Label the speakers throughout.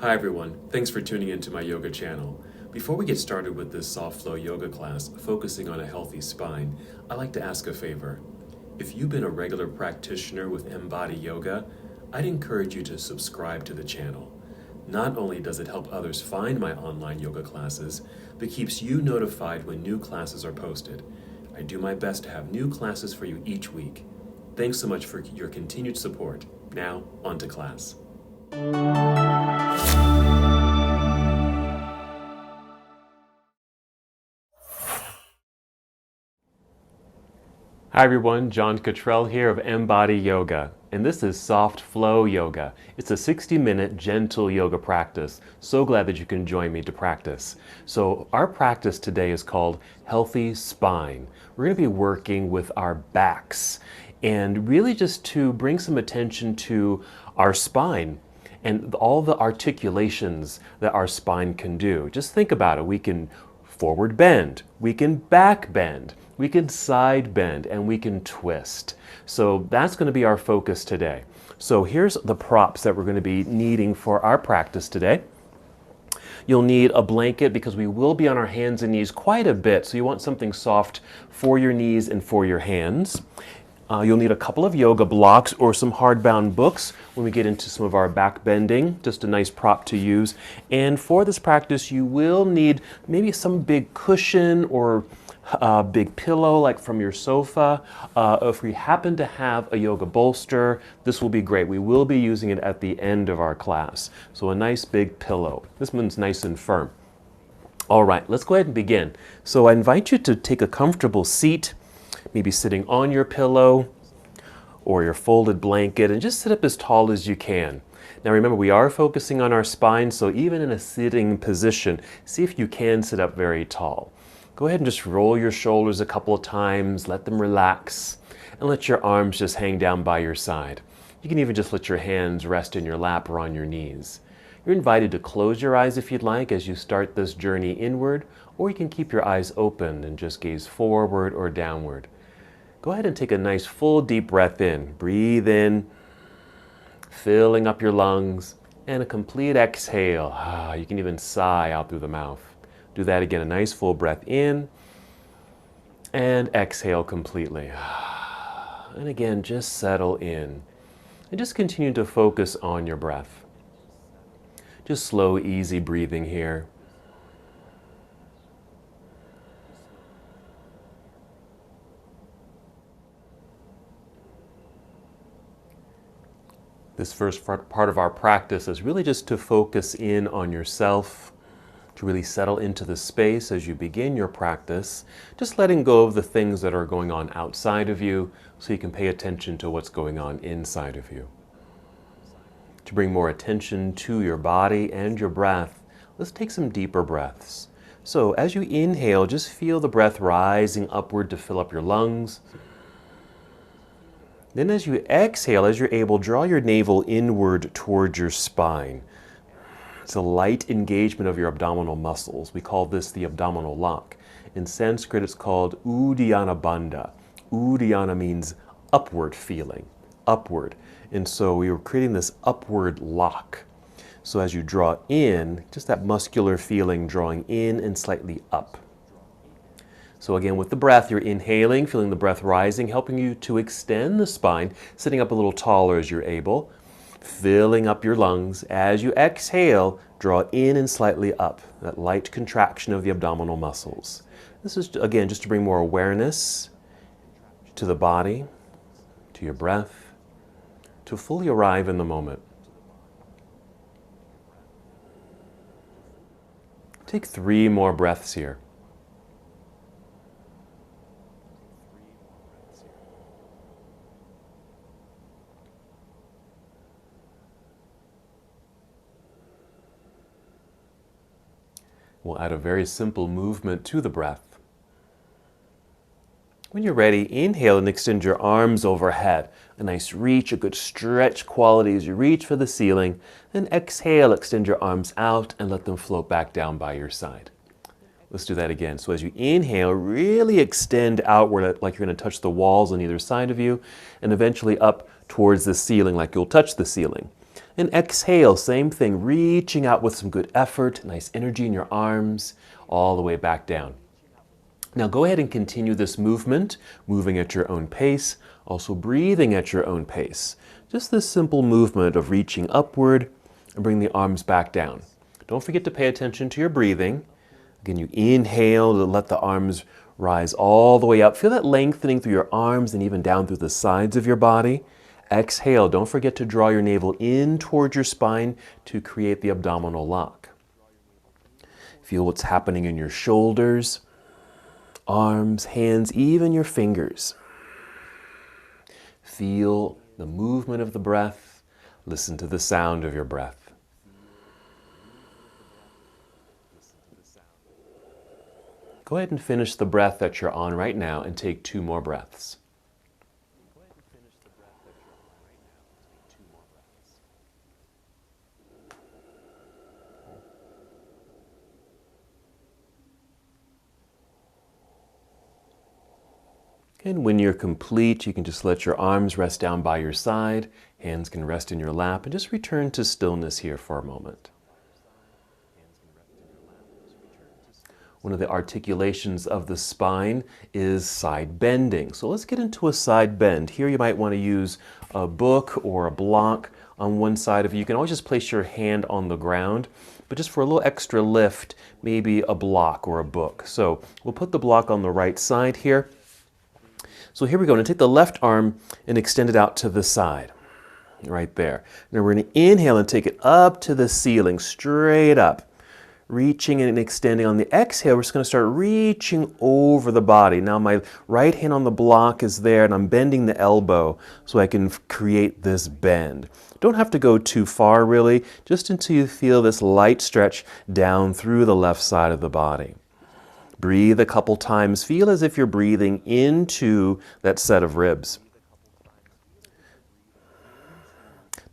Speaker 1: Hi everyone, thanks for tuning into my yoga channel. Before we get started with this soft flow yoga class focusing on a healthy spine, I'd like to ask a favor. If you've been a regular practitioner with MBODY Yoga, I'd encourage you to subscribe to the channel. Not only does it help others find my online yoga classes, but keeps you notified when new classes are posted. I do my best to have new classes for you each week. Thanks so much for your continued support. Now, on to class. Hi everyone, John Cottrell here of MBODY Yoga, and this is Soft Flow Yoga. It's a 60-minute gentle yoga practice. So glad that you can join me to practice. So our practice today is called Healthy Spine. We're going to be working with our backs and really just to bring some attention to our spine and all the articulations that our spine can do. Just think about it. We can forward bend, we can back bend, we can side bend, and we can twist. So that's going to be our focus today. So here's the props that we're going to be needing for our practice today. You'll need a blanket because we will be on our hands and knees quite a bit, so you want something soft for your knees and for your hands. You'll need a couple of yoga blocks or some hardbound books when we get into some of our back bending, just a nice prop to use. And for this practice, you will need maybe some big cushion or a big pillow like from your sofa. If we happen to have a yoga bolster, this will be great. We will be using it at the end of our class. So a nice big pillow. This one's nice and firm. All right, let's go ahead and begin. So I invite you to take a comfortable seat, maybe sitting on your pillow or your folded blanket, and just sit up as tall as you can. Now remember, we are focusing on our spine, so even in a sitting position, see if you can sit up very tall. Go ahead and just roll your shoulders a couple of times, let them relax, and let your arms just hang down by your side. You can even just let your hands rest in your lap or on your knees. You're invited to close your eyes if you'd like as you start this journey inward, or you can keep your eyes open and just gaze forward or downward. Go ahead and take a nice full deep breath in. Breathe in, filling up your lungs, and a complete exhale. You can even sigh out through the mouth. Do that again, a nice full breath in, and exhale completely. And again, just settle in. And just continue to focus on your breath. Just slow, easy breathing here. This first part of our practice is really just to focus in on yourself, to really settle into the space as you begin your practice, just letting go of the things that are going on outside of you so you can pay attention to what's going on inside of you. To bring more attention to your body and your breath, let's take some deeper breaths. So as you inhale, just feel the breath rising upward to fill up your lungs. Then as you exhale, as you're able, draw your navel inward towards your spine. It's a light engagement of your abdominal muscles. We call this the abdominal lock. In Sanskrit, it's called Uddiyana Bandha. Uddiyana means upward feeling, upward. And so we were creating this upward lock. So as you draw in, just that muscular feeling drawing in and slightly up. So again, with the breath, you're inhaling, feeling the breath rising, helping you to extend the spine, sitting up a little taller as you're able, filling up your lungs. As you exhale, draw in and slightly up, that light contraction of the abdominal muscles. This is, again, just to bring more awareness to the body, to your breath, to fully arrive in the moment. Take 3 more breaths here. We'll add a very simple movement to the breath. When you're ready, inhale and extend your arms overhead. A nice reach, a good stretch quality as you reach for the ceiling. Then exhale, extend your arms out and let them float back down by your side. Let's do that again. So as you inhale, really extend outward like you're going to touch the walls on either side of you, and eventually up towards the ceiling like you'll touch the ceiling. And exhale, same thing, reaching out with some good effort, nice energy in your arms, all the way back down. Now go ahead and continue this movement, moving at your own pace, also breathing at your own pace. Just this simple movement of reaching upward and bring the arms back down. Don't forget to pay attention to your breathing. Again, you inhale to let the arms rise all the way up. Feel that lengthening through your arms and even down through the sides of your body. Exhale, don't forget to draw your navel in towards your spine to create the abdominal lock. Feel what's happening in your shoulders, arms, hands, even your fingers. Feel the movement of the breath. Listen to the sound of your breath. Go ahead and finish the breath that you're on right now and take 2 more breaths. And when you're complete, you can just let your arms rest down by your side, hands can rest in your lap, and just return to stillness here for a moment. One of the articulations of the spine is side bending. So let's get into a side bend. Here you might want to use a book or a block on one side of you. You can always just place your hand on the ground, but just for a little extra lift, maybe a block or a book. So we'll put the block on the right side here. So here we go. Now take the left arm and extend it out to the side, right there. Now we're going to inhale and take it up to the ceiling, straight up. Reaching and extending. On the exhale, we're just going to start reaching over the body. Now my right hand on the block is there and I'm bending the elbow so I can create this bend. Don't have to go too far really, just until you feel this light stretch down through the left side of the body. Breathe a couple times. Feel as if you're breathing into that set of ribs.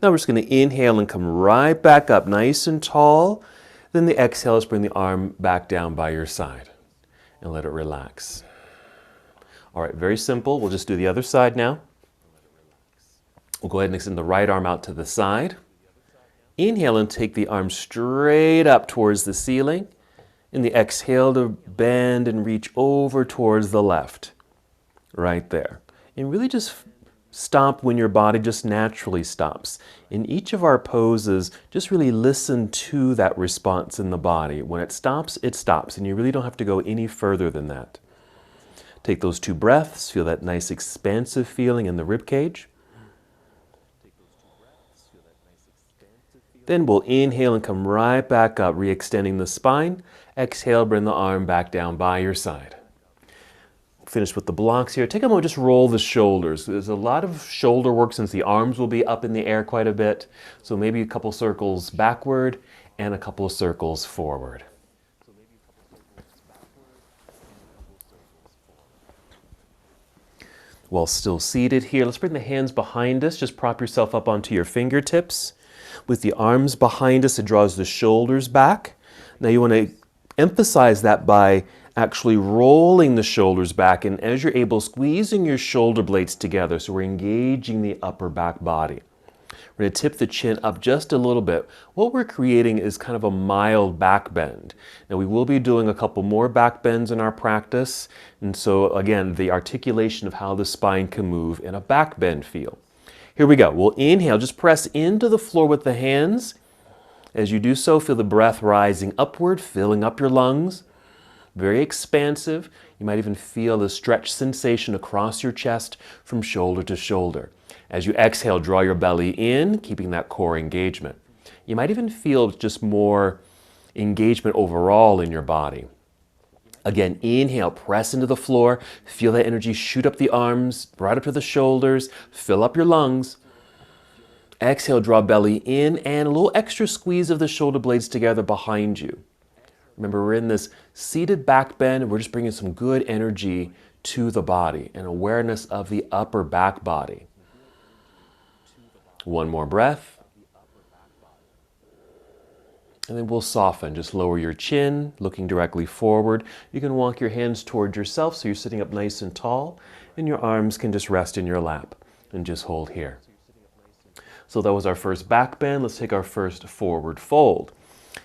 Speaker 1: Now we're just going to inhale and come right back up nice and tall. Then the exhale is bring the arm back down by your side and let it relax. All right, very simple. We'll just do the other side now. We'll go ahead and extend the right arm out to the side. Inhale and take the arm straight up towards the ceiling. And the exhale to bend and reach over towards the left. Right there. And really just stop when your body just naturally stops. In each of our poses, just really listen to that response in the body. When it stops, and you really don't have to go any further than that. Take those 2 breaths, feel that nice expansive feeling in the rib cage. Then we'll inhale and come right back up, re-extending the spine. Exhale, bring the arm back down by your side. Finish with the blocks here. Take a moment, just roll the shoulders. There's a lot of shoulder work since the arms will be up in the air quite a bit. So maybe a couple circles backward and a couple of circles forward. While still seated here, let's bring the hands behind us. Just prop yourself up onto your fingertips. With the arms behind us, it draws the shoulders back. Now you want to emphasize that by actually rolling the shoulders back, and as you're able, squeezing your shoulder blades together so we're engaging the upper back body. We're going to tip the chin up just a little bit. What we're creating is kind of a mild back bend. Now we will be doing a couple more back bends in our practice, and so again, the articulation of how the spine can move in a back bend feel. Here we go. We'll inhale, just press into the floor with the hands. As you do so, feel the breath rising upward, filling up your lungs. Very expansive. You might even feel the stretch sensation across your chest from shoulder to shoulder. As you exhale, draw your belly in, keeping that core engagement. You might even feel just more engagement overall in your body. Again, inhale, press into the floor, feel that energy shoot up the arms, right up to the shoulders, fill up your lungs. Exhale, draw belly in, and a little extra squeeze of the shoulder blades together behind you. Remember, we're in this seated back bend, and we're just bringing some good energy to the body and awareness of the upper back body. One more breath. And then we'll soften. Just lower your chin, looking directly forward. You can walk your hands toward yourself so you're sitting up nice and tall, and your arms can just rest in your lap and just hold here. So that was our first back bend. Let's take our first forward fold.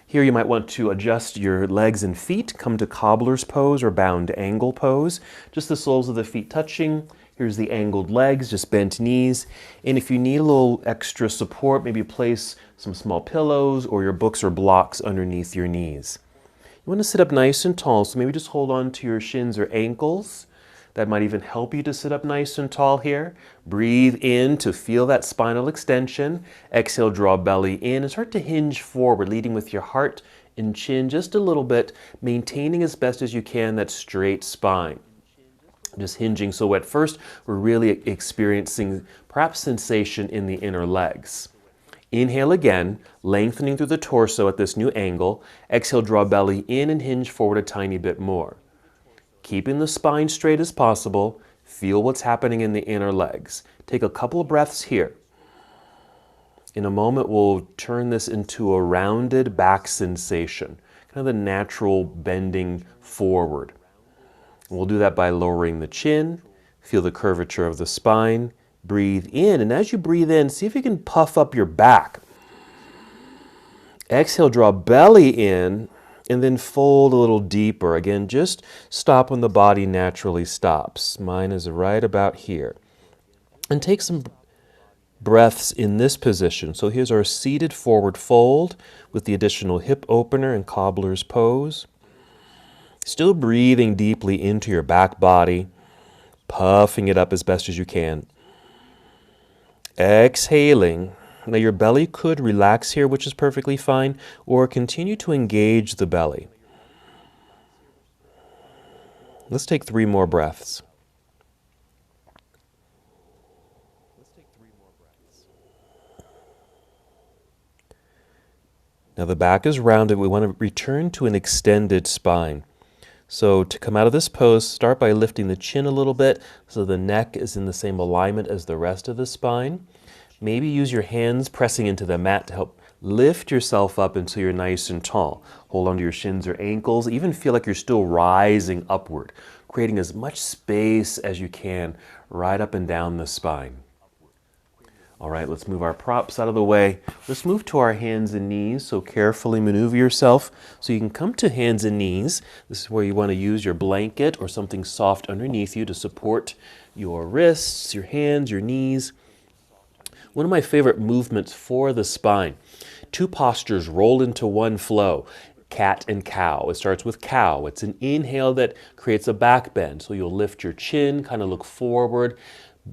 Speaker 1: Here you might want to adjust your legs and feet, come to cobbler's pose or bound angle pose. Just the soles of the feet touching. Here's the angled legs, just bent knees. And if you need a little extra support, maybe place some small pillows or your books or blocks underneath your knees. You want to sit up nice and tall, so maybe just hold on to your shins or ankles. That might even help you to sit up nice and tall here. Breathe in to feel that spinal extension. Exhale, draw belly in and start to hinge forward, leading with your heart and chin just a little bit, maintaining as best as you can that straight spine. Just hinging. So at first, we're really experiencing perhaps sensation in the inner legs. Inhale again, lengthening through the torso at this new angle. Exhale, draw belly in and hinge forward a tiny bit more. Keeping the spine straight as possible, feel what's happening in the inner legs. Take a couple of breaths here. In a moment, we'll turn this into a rounded back sensation, kind of the natural bending forward. And we'll do that by lowering the chin, feel the curvature of the spine, breathe in, and as you breathe in, see if you can puff up your back. Exhale, draw belly in, and then fold a little deeper. Again, just stop when the body naturally stops. Mine is right about here. And take some breaths in this position. So here's our seated forward fold with the additional hip opener and cobbler's pose. Still breathing deeply into your back body, puffing it up as best as you can. Exhaling. Now your belly could relax here, which is perfectly fine, or continue to engage the belly. Let's take 3 more breaths. Now the back is rounded. We want to return to an extended spine. So to come out of this pose, start by lifting the chin a little bit so the neck is in the same alignment as the rest of the spine. Maybe use your hands pressing into the mat to help lift yourself up until you're nice and tall. Hold onto your shins or ankles. Even feel like you're still rising upward, creating as much space as you can right up and down the spine. All right, let's move our props out of the way. Let's move to our hands and knees. So carefully maneuver yourself so you can come to hands and knees. This is where you want to use your blanket or something soft underneath you to support your wrists, your hands, your knees. One of my favorite movements for the spine. 2 postures roll into one flow. Cat and cow. It starts with cow. It's an inhale that creates a back bend. So you'll lift your chin, kind of look forward.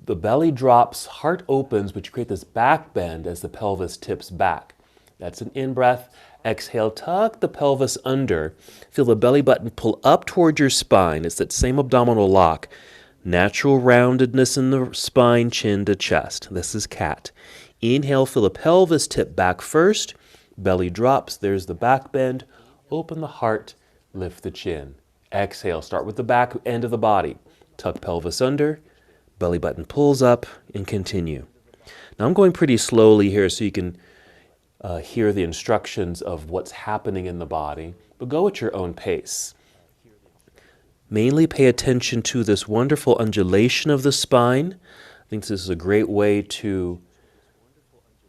Speaker 1: The belly drops, heart opens, but you create this back bend as the pelvis tips back. That's an in-breath. Exhale, tuck the pelvis under. Feel the belly button pull up toward your spine. It's that same abdominal lock. Natural roundedness in the spine, chin to chest. This is cat. Inhale, feel the pelvis tip back first. Belly drops. There's the back bend. Open the heart. Lift the chin. Exhale. Start with the back end of the body. Tuck pelvis under. Belly button pulls up and continue. Now I'm going pretty slowly here so you can hear the instructions of what's happening in the body, but go at your own pace. Mainly pay attention to this wonderful undulation of the spine. I think this is a great way to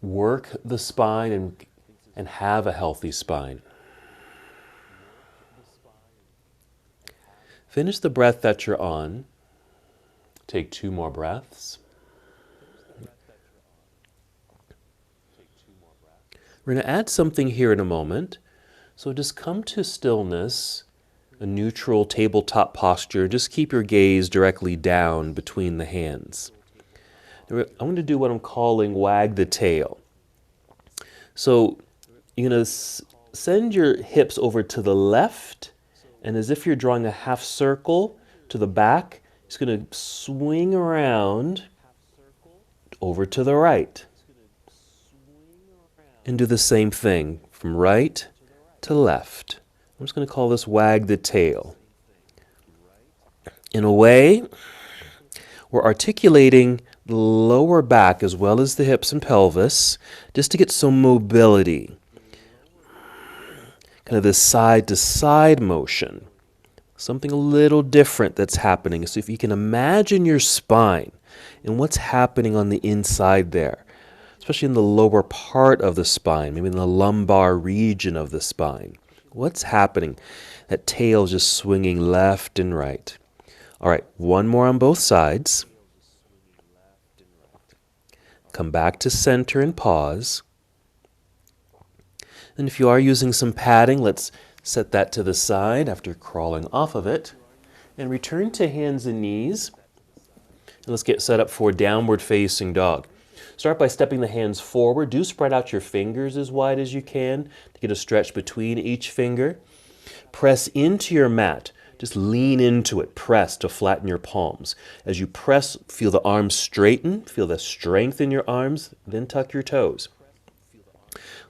Speaker 1: work the spine and have a healthy spine. Finish the breath that you're on. Take 2 more breaths. We're going to add something here in a moment. So just come to stillness, a neutral tabletop posture. Just keep your gaze directly down between the hands. Now, I'm going to do what I'm calling wag the tail. So you're going to send your hips over to the left, and as if you're drawing a half circle to the back, it's going to swing around over to the right. And do the same thing from right to left. I'm just going to call this wag the tail. In a way, we're articulating the lower back as well as the hips and pelvis just to get some mobility. Kind of this side to side motion. Something a little different that's happening. So if you can imagine your spine and what's happening on the inside there, especially in the lower part of the spine, maybe in the lumbar region of the spine. What's happening? That tail is just swinging left and right. All right, one more on both sides. Come back to center and pause. And if you are using some padding, let's set that to the side after crawling off of it. And return to hands and knees. And let's get set up for downward facing dog. Start by stepping the hands forward. Do spread out your fingers as wide as you can to get a stretch between each finger. Press into your mat. Just lean into it. Press to flatten your palms. As you press, feel the arms straighten. Feel the strength in your arms. Then tuck your toes.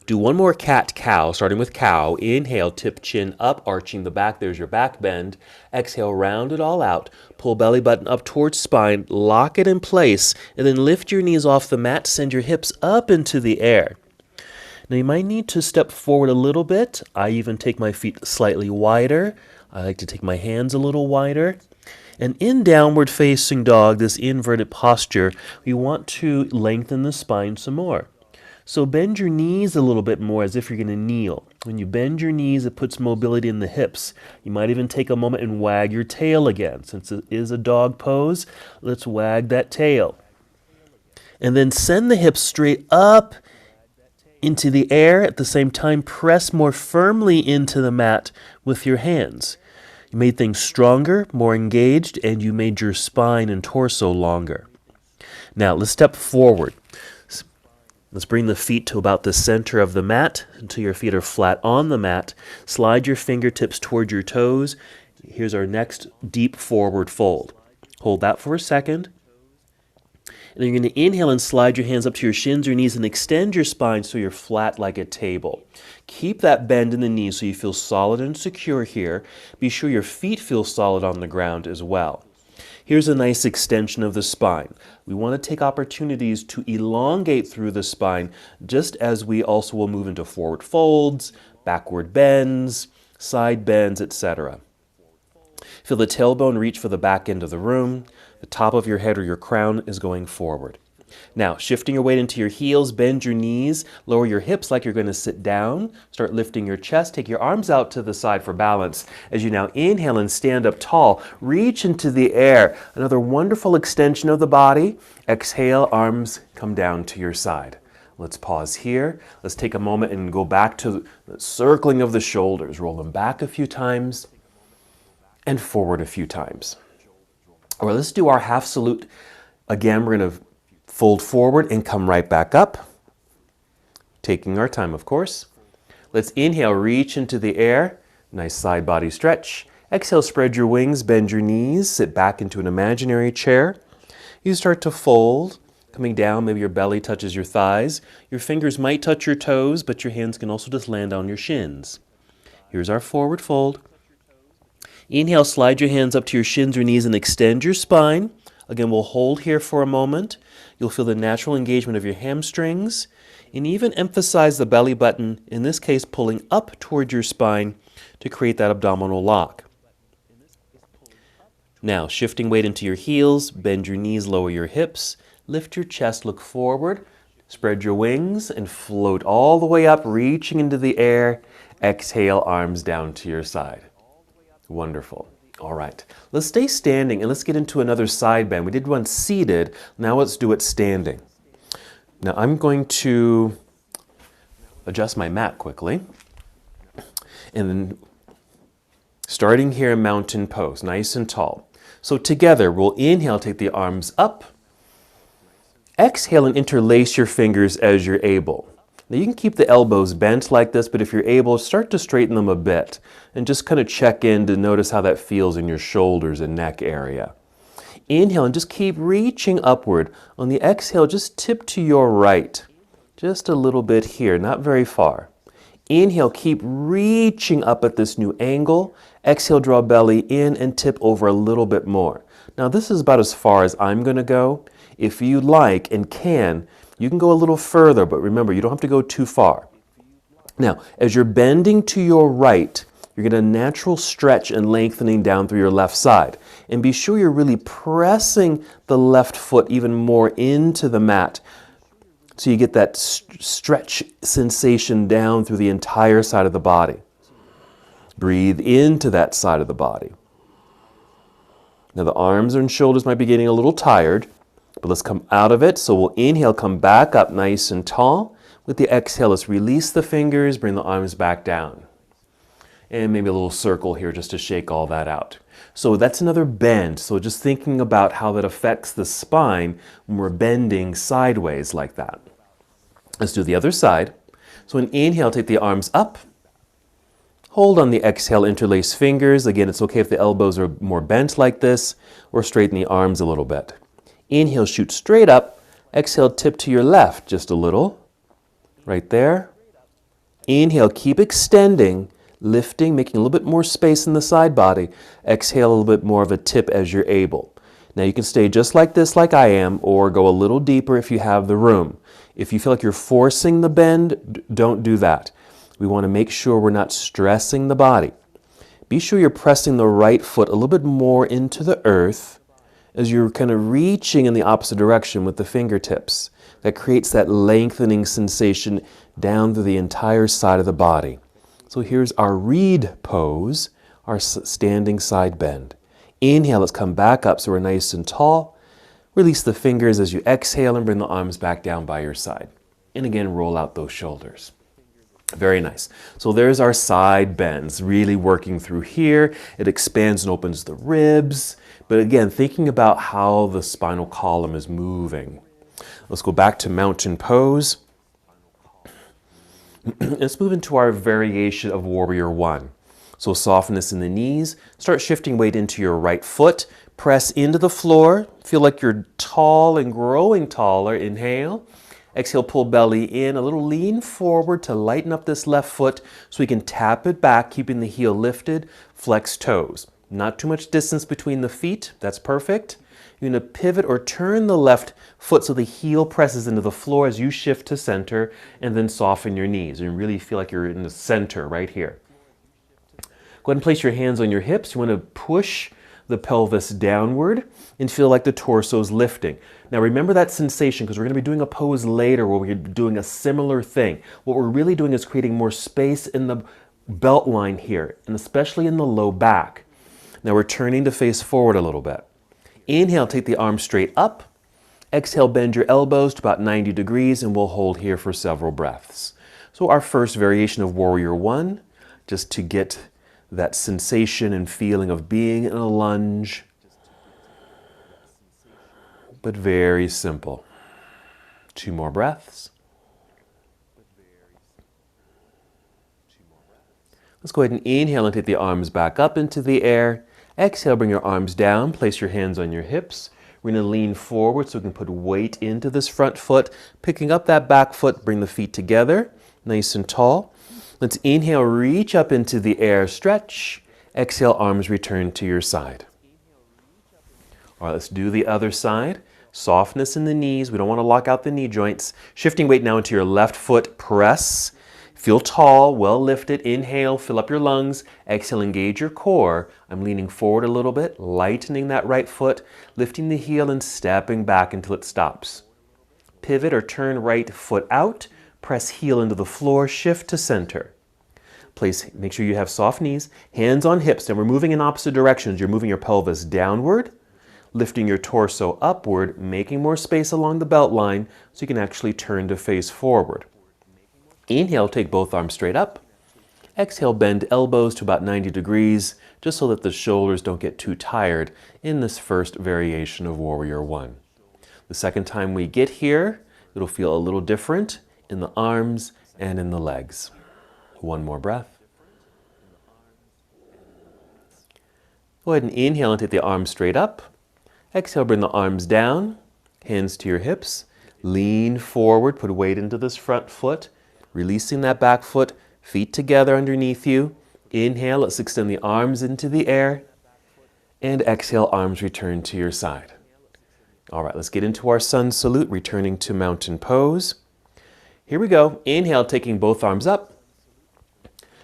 Speaker 1: Do one more cat-cow, starting with cow. Inhale, tip chin up, arching the back. There's your back bend. Exhale, round it all out. Pull belly button up towards spine. Lock it in place. And then lift your knees off the mat. Send your hips up into the air. Now you might need to step forward a little bit. I even take my feet slightly wider. I like to take my hands a little wider. And in downward facing dog, this inverted posture, we want to lengthen the spine some more. So bend your knees a little bit more as if you're going to kneel. When you bend your knees, it puts mobility in the hips. You might even take a moment and wag your tail again. Since it is a dog pose, let's wag that tail. And then send the hips straight up into the air. At the same time, press more firmly into the mat with your hands. You made things stronger, more engaged, and you made your spine and torso longer. Now, let's step forward. Let's bring the feet to about the center of the mat until your feet are flat on the mat. Slide your fingertips toward your toes. Here's our next deep forward fold. Hold that for a second. And then you're going to inhale and slide your hands up to your shins or knees and extend your spine so you're flat like a table. Keep that bend in the knees so you feel solid and secure here. Be sure your feet feel solid on the ground as well. Here's a nice extension of the spine. We want to take opportunities to elongate through the spine, just as we also will move into forward folds, backward bends, side bends, etc. Feel the tailbone reach for the back end of the room. The top of your head or your crown is going forward. Now, shifting your weight into your heels, bend your knees, lower your hips like you're going to sit down. Start lifting your chest. Take your arms out to the side for balance. As you now inhale and stand up tall, reach into the air. Another wonderful extension of the body. Exhale, arms come down to your side. Let's pause here. Let's take a moment and go back to the circling of the shoulders. Roll them back a few times and forward a few times. All right, let's do our half salute. Again, we're going to fold forward and come right back up. Taking our time, of course. Let's inhale, reach into the air. Nice side body stretch. Exhale, spread your wings, bend your knees, sit back into an imaginary chair. You start to fold, coming down, maybe your belly touches your thighs. Your fingers might touch your toes, but your hands can also just land on your shins. Here's our forward fold. Inhale, slide your hands up to your shins or knees and extend your spine. Again, we'll hold here for a moment. You'll feel the natural engagement of your hamstrings and even emphasize the belly button, in this case pulling up towards your spine to create that abdominal lock. Now, shifting weight into your heels, bend your knees, lower your hips, lift your chest, look forward, spread your wings and float all the way up, reaching into the air. Exhale, arms down to your side. Wonderful. All right, let's stay standing and let's get into another side bend. We did one seated, now let's do it standing. Now I'm going to adjust my mat quickly. And then starting here in mountain pose, nice and tall. So together, we'll inhale, take the arms up. Exhale and interlace your fingers as you're able. Now you can keep the elbows bent like this, but if you're able, start to straighten them a bit and just kind of check in to notice how that feels in your shoulders and neck area. Inhale and just keep reaching upward. On the exhale, just tip to your right. Just a little bit here, not very far. Inhale, keep reaching up at this new angle. Exhale, draw belly in and tip over a little bit more. Now this is about as far as I'm going to go. If you like and can, you can go a little further, but remember, you don't have to go too far. Now, as you're bending to your right, you're getting a natural stretch and lengthening down through your left side. And be sure you're really pressing the left foot even more into the mat So you get that stretch sensation down through the entire side of the body. Breathe into that side of the body. Now the arms and shoulders might be getting a little tired, but let's come out of it. So we'll inhale, come back up nice and tall. With the exhale, let's release the fingers, bring the arms back down. And maybe a little circle here just to shake all that out. So that's another bend. So just thinking about how that affects the spine when we're bending sideways like that. Let's do the other side. So an inhale, take the arms up. Hold on the exhale, interlace fingers. Again, it's okay if the elbows are more bent like this, or straighten the arms a little bit. Inhale, shoot straight up. Exhale, tip to your left just a little. Right there. Inhale, keep extending, lifting, making a little bit more space in the side body. Exhale, a little bit more of a tip as you're able. Now you can stay just like this, like I am, or go a little deeper if you have the room. If you feel like you're forcing the bend, don't do that. We want to make sure we're not stressing the body. Be sure you're pressing the right foot a little bit more into the earth as you're kind of reaching in the opposite direction with the fingertips. That creates that lengthening sensation down through the entire side of the body. So here's our reed pose, our standing side bend. Inhale, let's come back up so we're nice and tall. Release the fingers as you exhale and bring the arms back down by your side. And again, roll out those shoulders. Very nice. So there's our side bends, really working through here. It expands and opens the ribs. But again, thinking about how the spinal column is moving. Let's go back to mountain pose. Let's move into our variation of Warrior One. So softness in the knees. Start shifting weight into your right foot. Press into the floor. Feel like you're tall and growing taller. Inhale. Exhale, pull belly in, a little lean forward to lighten up this left foot so we can tap it back, keeping the heel lifted, flex toes. Not too much distance between the feet, that's perfect. You're going to pivot or turn the left foot so the heel presses into the floor as you shift to center, and then soften your knees. And really feel like you're in the center right here. Go ahead and place your hands on your hips. You want to push the pelvis downward and feel like the torso is lifting. Now remember that sensation, because we're going to be doing a pose later where we're doing a similar thing. What we're really doing is creating more space in the belt line here, and especially in the low back. Now we're turning to face forward a little bit. Inhale, take the arms straight up. Exhale, bend your elbows to about 90 degrees, and we'll hold here for several breaths. So our first variation of Warrior One, just to get that sensation and feeling of being in a lunge, but very simple. 2 more breaths. Let's go ahead and inhale and take the arms back up into the air. Exhale, bring your arms down, place your hands on your hips. We're going to lean forward so we can put weight into this front foot. Picking up that back foot, bring the feet together, nice and tall. Let's inhale, reach up into the air, stretch. Exhale, arms return to your side. All right, let's do the other side. Softness in the knees. We don't want to lock out the knee joints. Shifting weight now into your left foot, press. Feel tall, well lifted. Inhale, fill up your lungs. Exhale, engage your core. I'm leaning forward a little bit, lightening that right foot, lifting the heel and stepping back until it stops. Pivot or turn right foot out. Press heel into the floor, shift to center. Make sure you have soft knees, hands on hips. Now we're moving in opposite directions. You're moving your pelvis downward, lifting your torso upward, making more space along the belt line so you can actually turn to face forward. Inhale, take both arms straight up. Exhale, bend elbows to about 90 degrees, just so that the shoulders don't get too tired in this first variation of Warrior One. The second time we get here, it'll feel a little different in the arms and in the legs. 1 more breath. Go ahead and inhale and take the arms straight up. Exhale, bring the arms down, hands to your hips. Lean forward, put weight into this front foot, releasing that back foot, feet together underneath you. Inhale, let's extend the arms into the air. And exhale, arms return to your side. All right, let's get into our sun salute, returning to mountain pose. Here we go. Inhale, taking both arms up.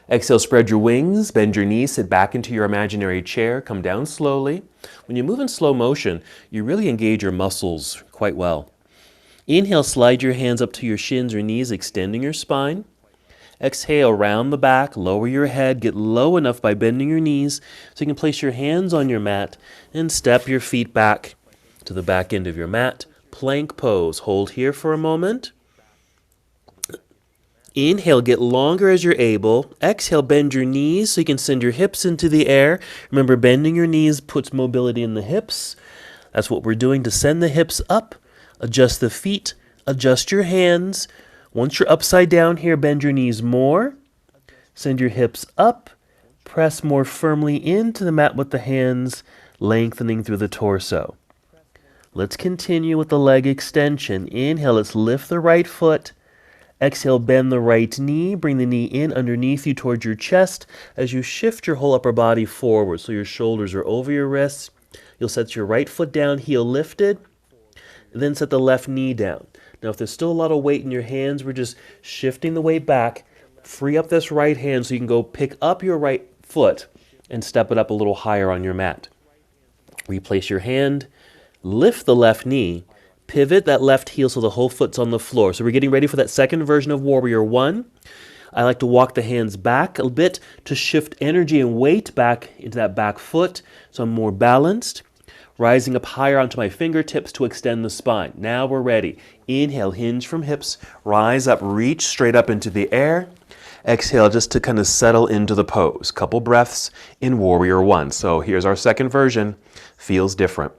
Speaker 1: Exhale, spread your wings, bend your knees, sit back into your imaginary chair, come down slowly. When you move in slow motion, you really engage your muscles quite well. Inhale, slide your hands up to your shins or knees, extending your spine. Exhale, round the back, lower your head, get low enough by bending your knees so you can place your hands on your mat and step your feet back to the back end of your mat. Plank pose. Hold here for a moment. Inhale, get longer as you're able. Exhale, bend your knees so you can send your hips into the air. Remember, bending your knees puts mobility in the hips. That's what we're doing to send the hips up. Adjust the feet, adjust your hands. Once you're upside down here, bend your knees more. Send your hips up. Press more firmly into the mat with the hands, lengthening through the torso. Let's continue with the leg extension. Inhale, let's lift the right foot. Exhale, bend the right knee. Bring the knee in underneath you towards your chest as you shift your whole upper body forward so your shoulders are over your wrists. You'll set your right foot down, heel lifted. Then set the left knee down. Now, if there's still a lot of weight in your hands, we're just shifting the weight back. Free up this right hand so you can go pick up your right foot and step it up a little higher on your mat. Replace your hand, lift the left knee, pivot that left heel so the whole foot's on the floor. So we're getting ready for that second version of Warrior One. I like to walk the hands back a bit to shift energy and weight back into that back foot so I'm more balanced. Rising up higher onto my fingertips to extend the spine. Now we're ready. Inhale, hinge from hips. Rise up, reach straight up into the air. Exhale just to kind of settle into the pose. Couple breaths in Warrior One. So here's our second version. Feels different.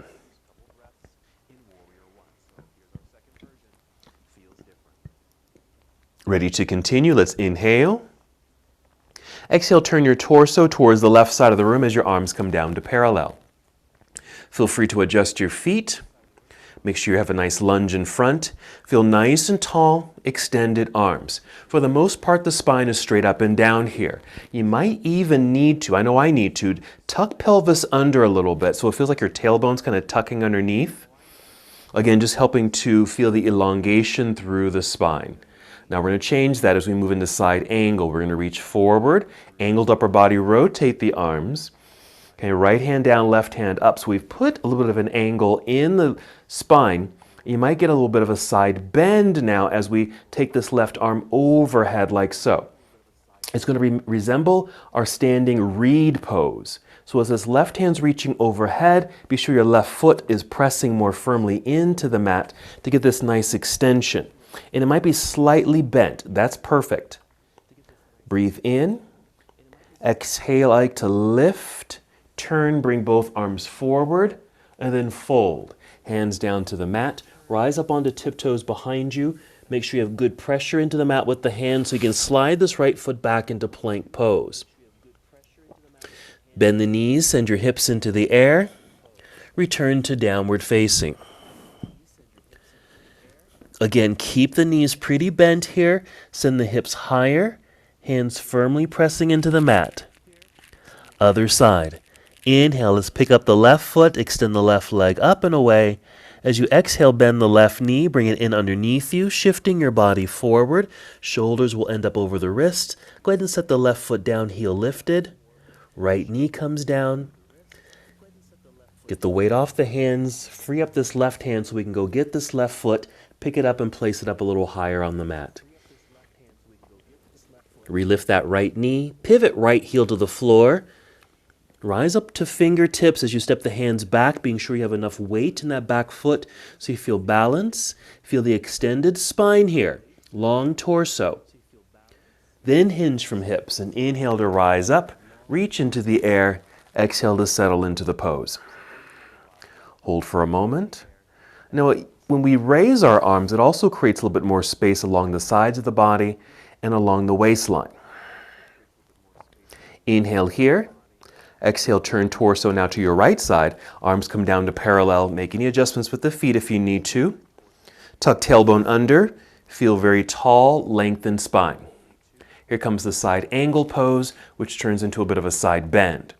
Speaker 1: Ready to continue? Let's inhale. Exhale, turn your torso towards the left side of the room as your arms come down to parallel. Feel free to adjust your feet. Make sure you have a nice lunge in front. Feel nice and tall, extended arms. For the most part, the spine is straight up and down here. You might even need to, I know I need to, tuck pelvis under a little bit so it feels like your tailbone's kind of tucking underneath. Again, just helping to feel the elongation through the spine. Now we're going to change that as we move into side angle. We're going to reach forward, angled upper body, rotate the arms. Okay, right hand down, left hand up. So we've put a little bit of an angle in the spine. You might get a little bit of a side bend now as we take this left arm overhead like so. It's going to resemble our standing reed pose. So as this left hand's reaching overhead, be sure your left foot is pressing more firmly into the mat to get this nice extension. And it might be slightly bent. That's perfect. Breathe in. Exhale, I like to lift. Turn, bring both arms forward, and then fold. Hands down to the mat. Rise up onto tiptoes behind you. Make sure you have good pressure into the mat with the hands so you can slide this right foot back into plank pose. Bend the knees, send your hips into the air. Return to downward facing. Again, keep the knees pretty bent here. Send the hips higher. Hands firmly pressing into the mat. Other side. Inhale, let's pick up the left foot, extend the left leg up and away. As you exhale, bend the left knee, bring it in underneath you, shifting your body forward. Shoulders will end up over the wrists. Go ahead and set the left foot down, heel lifted. Right knee comes down. Get the weight off the hands. Free up this left hand so we can go get this left foot, pick it up and place it up a little higher on the mat. Relift that right knee. Pivot right heel to the floor. Rise up to fingertips as you step the hands back, being sure you have enough weight in that back foot so you feel balance. Feel the extended spine here, long torso. Then hinge from hips and inhale to rise up, reach into the air, exhale to settle into the pose. Hold for a moment. Now, when we raise our arms, it also creates a little bit more space along the sides of the body and along the waistline. Inhale here. Exhale, turn torso now to your right side. Arms come down to parallel. Make any adjustments with the feet if you need to. Tuck tailbone under. Feel very tall, lengthened spine. Here comes the side angle pose, which turns into a bit of a side bend.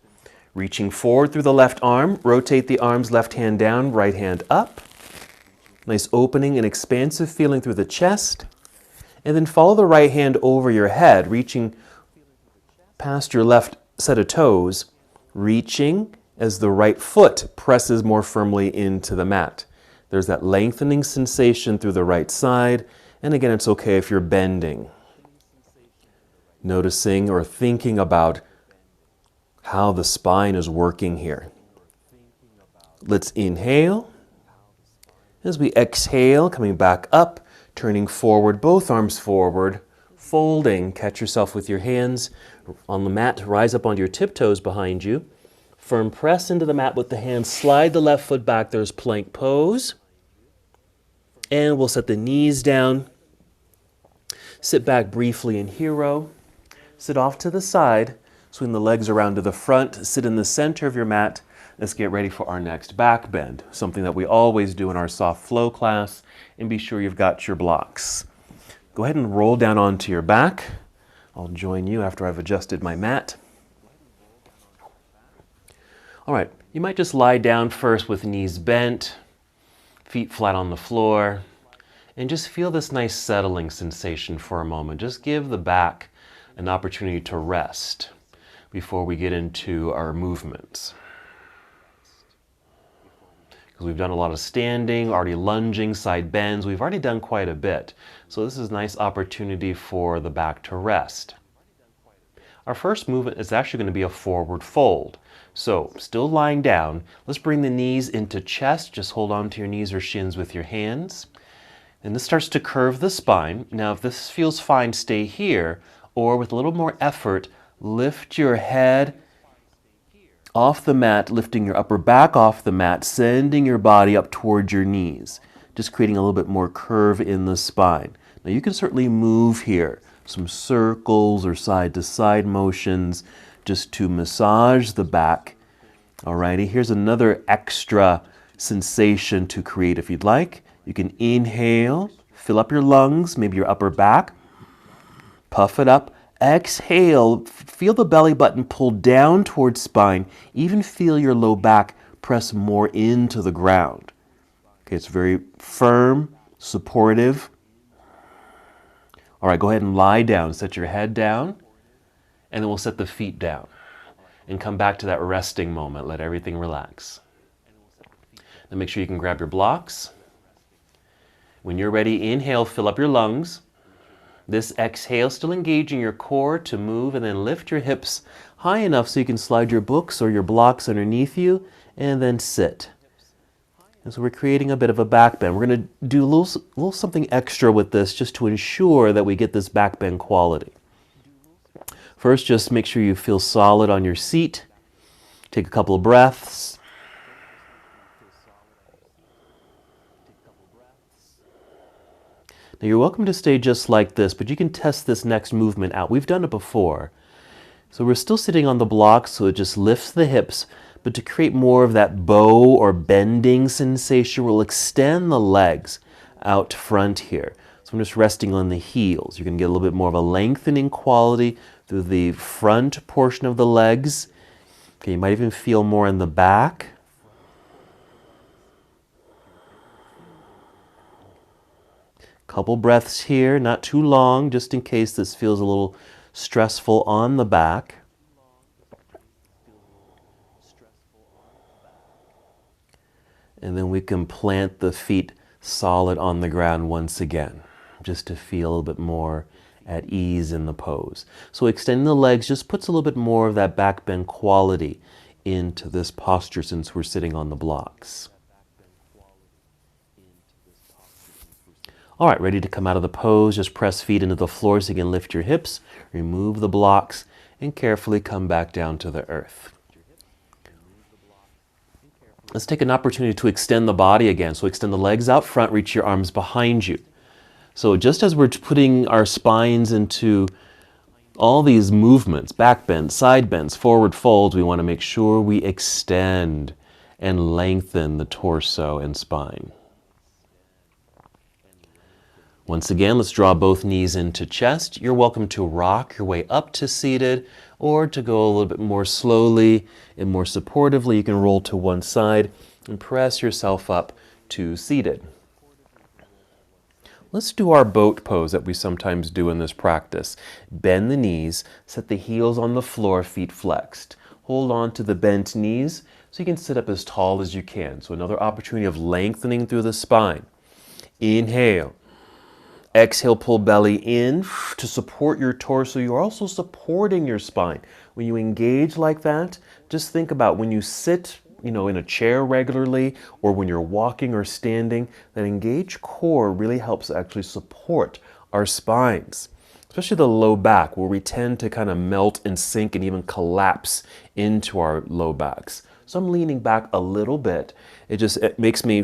Speaker 1: Reaching forward through the left arm, rotate the arms, left hand down, right hand up. Nice opening and expansive feeling through the chest. And then follow the right hand over your head, reaching past your left set of toes, reaching as the right foot presses more firmly into the mat. There's that lengthening sensation through the right side. And again, it's okay if you're bending. Noticing or thinking about how the spine is working here. Let's inhale. As we exhale, coming back up, turning forward, both arms forward, folding. Catch yourself with your hands on the mat. Rise up onto your tiptoes behind you. Firm press into the mat with the hands. Slide the left foot back. There's plank pose. And we'll set the knees down. Sit back briefly in hero. Sit off to the side. Swing the legs around to the front. Sit in the center of your mat. Let's get ready for our next back bend, something that we always do in our soft flow class. And be sure you've got your blocks. Go ahead and roll down onto your back. I'll join you after I've adjusted my mat. All right, you might just lie down first with knees bent, feet flat on the floor, and just feel this nice settling sensation for a moment. Just give the back an opportunity to rest before we get into our movements. Because we've done a lot of standing, already lunging, side bends. We've already done quite a bit. So this is a nice opportunity for the back to rest. Our first movement is actually going to be a forward fold. So still lying down, let's bring the knees into chest. Just hold on to your knees or shins with your hands. And this starts to curve the spine. Now if this feels fine, stay here. Or with a little more effort, lift your head off the mat, lifting your upper back off the mat, sending your body up towards your knees, just creating a little bit more curve in the spine. Now you can certainly move here, some circles or side to side motions just to massage the back. Alrighty, here's another extra sensation to create if you'd like. You can inhale, fill up your lungs, maybe your upper back, puff it up. Exhale, feel the belly button pull down towards spine. Even feel your low back press more into the ground. Okay, it's very firm, supportive. All right, go ahead and lie down. Set your head down, and then we'll set the feet down and come back to that resting moment. Let everything relax. Now make sure you can grab your blocks. When you're ready, inhale, fill up your lungs. This exhale, still engaging your core to move, and then lift your hips high enough so you can slide your books or your blocks underneath you, and then sit. And so we're creating a bit of a back bend. We're going to do a little something extra with this just to ensure that we get this back bend quality. First, just make sure you feel solid on your seat. Take a couple of breaths. Now you're welcome to stay just like this, but you can test this next movement out. We've done it before. So we're still sitting on the block, so it just lifts the hips, but to create more of that bow or bending sensation, we'll extend the legs out front here. So I'm just resting on the heels. You're going to get a little bit more of a lengthening quality through the front portion of the legs. Okay, you might even feel more in the back. Couple breaths here, not too long, just in case this feels a little stressful on the back. And then we can plant the feet solid on the ground once again, just to feel a little bit more at ease in the pose. So extending the legs just puts a little bit more of that back bend quality into this posture since we're sitting on the blocks. All right, ready to come out of the pose. Just press feet into the floor so you can lift your hips, remove the blocks, and carefully come back down to the earth. Let's take an opportunity to extend the body again. So extend the legs out front, reach your arms behind you. So just as we're putting our spines into all these movements, back bends, side bends, forward folds, we want to make sure we extend and lengthen the torso and spine. Once again, let's draw both knees into chest. You're welcome to rock your way up to seated, or to go a little bit more slowly and more supportively. You can roll to one side and press yourself up to seated. Let's do our boat pose that we sometimes do in this practice. Bend the knees, set the heels on the floor, feet flexed. Hold on to the bent knees so you can sit up as tall as you can. So another opportunity of lengthening through the spine. Inhale. Exhale, pull belly in to support your torso. You're also supporting your spine. When you engage like that, just think about when you sit, in a chair regularly, or when you're walking or standing, that engaged core really helps actually support our spines, especially the low back, where we tend to kind of melt and sink and even collapse into our low backs. So I'm leaning back a little bit. It makes me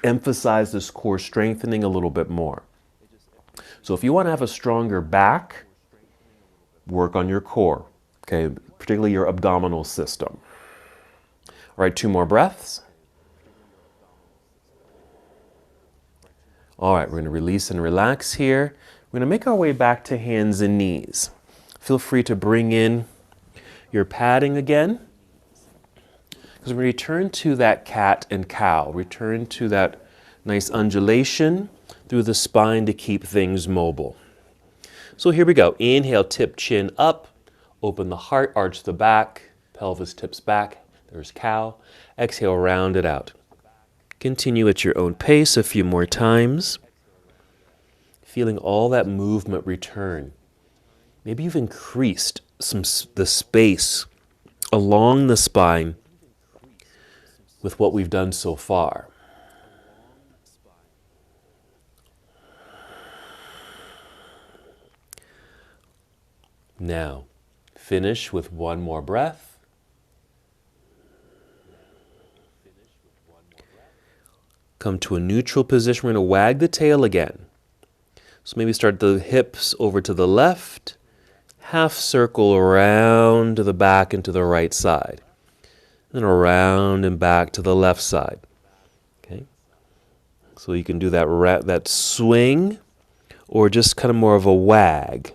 Speaker 1: emphasize this core strengthening a little bit more. So if you want to have a stronger back, work on your core, okay, particularly your abdominal system. All right, 2 more breaths. All right, we're going to release and relax here. We're going to make our way back to hands and knees. Feel free to bring in your padding again. Because we return to that cat and cow, return to that nice undulation through the spine to keep things mobile. So here we go. Inhale, tip chin up, open the heart, arch the back, pelvis tips back. There's cow. Exhale, round it out. Continue at your own pace a few more times. Feeling all that movement return. Maybe you've increased the space along the spine with what we've done so far. Now, finish with 1 more breath. Come to a neutral position. We're going to wag the tail again. So maybe start the hips over to the left, half circle around to the back and to the right side. Then around and back to the left side. Okay? So you can do that swing or just kind of more of a wag.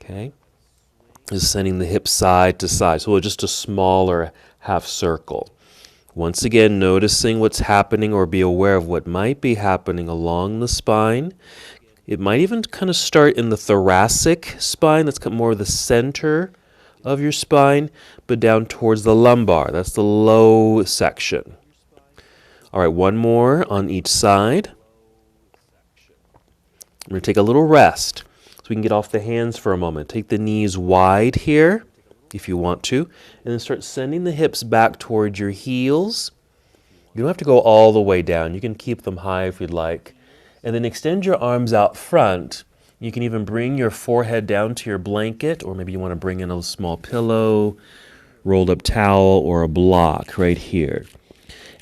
Speaker 1: Okay? Just sending the hips side to side. So just a smaller half circle. Once again, noticing what's happening or be aware of what might be happening along the spine. It might even kind of start in the thoracic spine. That's more of the center of your spine, but down towards the lumbar. That's the low section. All right, 1 more on each side. I'm going to take a little rest so we can get off the hands for a moment. Take the knees wide here if you want to, and then start sending the hips back towards your heels. You don't have to go all the way down. You can keep them high if you'd like. And then extend your arms out front. You can even bring your forehead down to your blanket, or maybe you want to bring in a small pillow, rolled up towel, or a block right here.